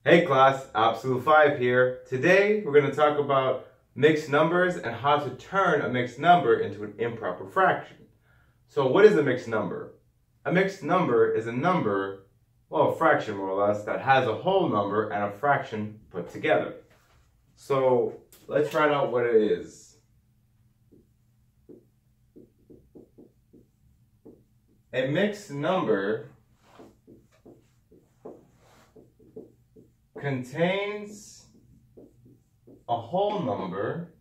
Hey class, Absolute 5 here. Today we're going to talk about mixed numbers and how to turn a mixed number into an improper fraction. So what is a mixed number? A mixed number is a number, well, a fraction more or less, that has a whole number and a fraction put together. So let's write out what it is. A mixed number contains a whole number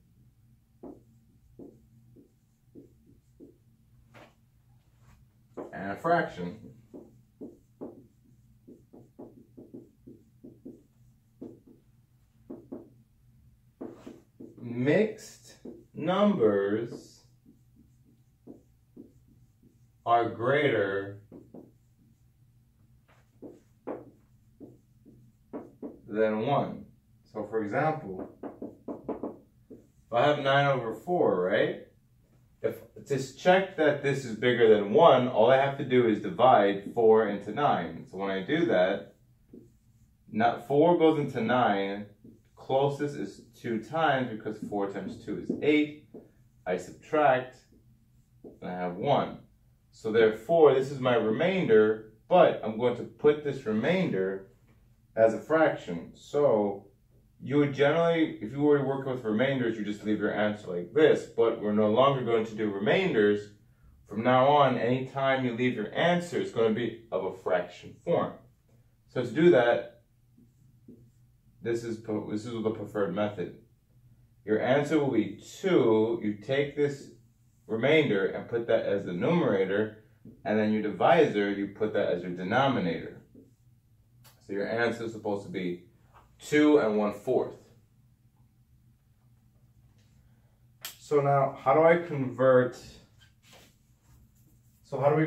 and a fraction. Mixed numbers are greater than 1. So for example, if I have 9 over 4, right? If to check that this is bigger than 1, all I have to do is divide 4 into 9. So when I do that, 4 goes into 9, closest is 2 times because 4 times 2 is 8. I subtract, and I have 1. So therefore, this is my remainder, but I'm going to put this remainder as a fraction. So you would generally, if you were working with remainders, you just leave your answer like this, but we're no longer going to do remainders. From now on, anytime you leave your answer, it's going to be of a fraction form. So to do that, this is the preferred method. Your answer will be 2. You take this remainder and put that as the numerator, and then your divisor, you put that as your denominator. So your answer is supposed to be 2 1/4. So now, how do I convert? So how do we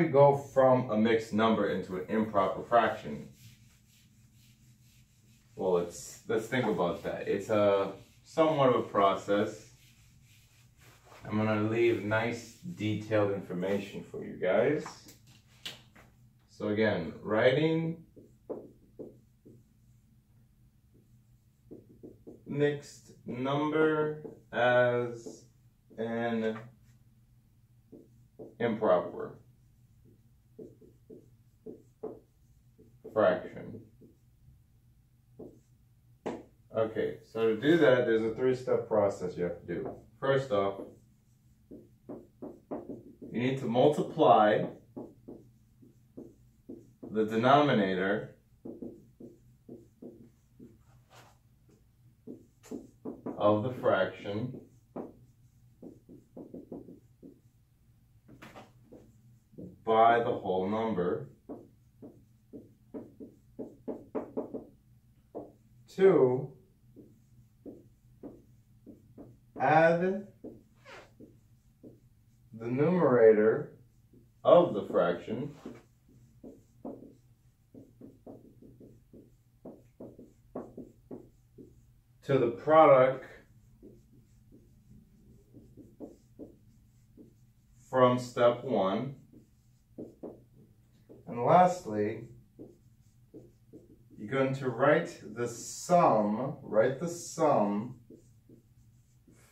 go from a mixed number into an improper fraction? Well, let's think about that. It's a somewhat of a process. I'm gonna leave nice detailed information for you guys. So again, writing mixed number as an improper fraction. Okay, so to do that, there's a 3-step process you have to do. First off, you need to multiply the denominator of the fraction by the whole number. 2, add the numerator of the fraction to the product from step 1. And lastly, you're going to write the sum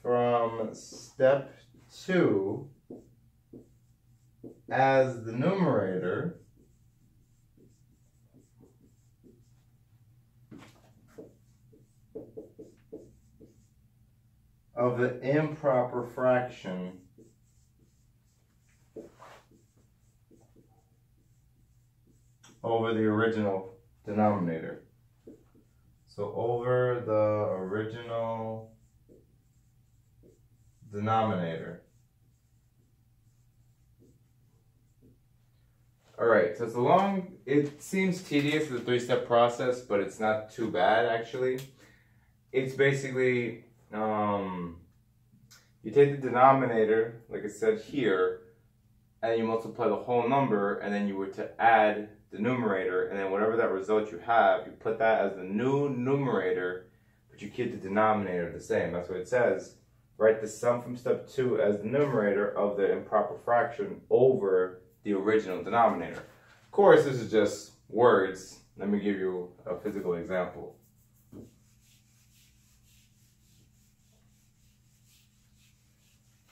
from step 2 as the numerator of the improper fraction over the original denominator. So over the original denominator. Alright, so it seems tedious, the 3-step process, but it's not too bad actually. It's basically, you take the denominator, like I said here, and you multiply the whole number, and then you were to add the numerator, and then whatever that result you have, you put that as the new numerator, but you keep the denominator the same. That's what it says. Write the sum from step 2 as the numerator of the improper fraction over the original denominator. Of course, this is just words. Let me give you a physical example.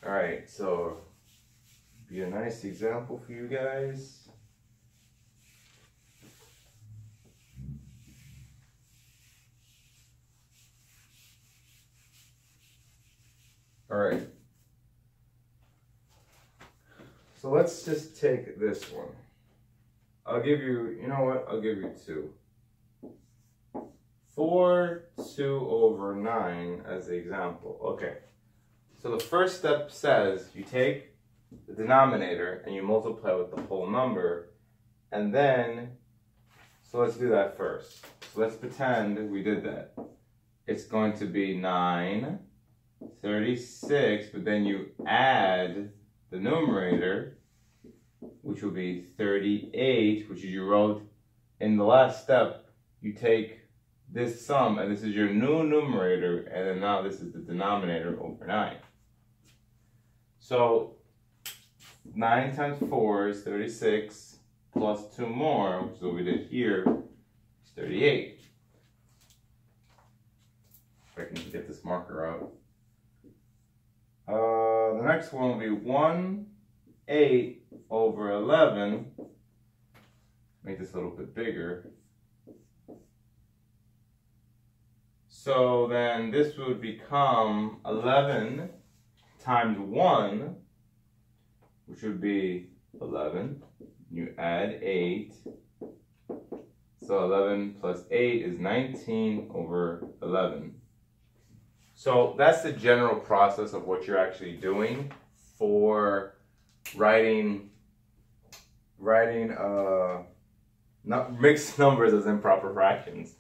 All right, so be a nice example for you guys. All right. So let's just take this one. I'll give you, you know what? I'll give you 2. 4, 2 over 9 as the example. Okay. So the first step says you take the denominator and you multiply with the whole number. And then, so let's do that first. So let's pretend we did that. It's going to be 9, 36, but then you add the numerator, which will be 38, which is you wrote in the last step. You take this sum, and this is your new numerator, and then now this is the denominator over 9. So 9 times 4 is 36, plus 2 more, which is what we did here, is 38. If I can get this marker out. The next one will be 1, 8 over 11. Make this a little bit bigger. So then this would become 11 times 1, which would be 11. You add 8. So 11 plus 8 is 19 over 11. So that's the general process of what you're actually doing for writing mixed numbers as improper fractions.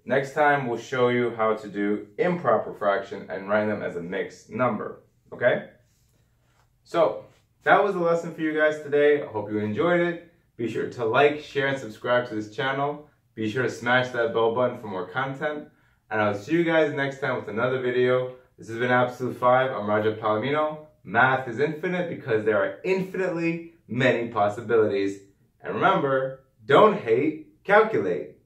Next time we'll show you how to do improper fraction and write them as a mixed number, okay? So that was the lesson for you guys today. I hope you enjoyed it. Be sure to like, share, and subscribe to this channel. Be sure to smash that bell button for more content. And I'll see you guys next time with another video. This has been Absolute 5. I'm Raja Palomino. Math is infinite because there are infinitely many possibilities. And remember, don't hate, calculate.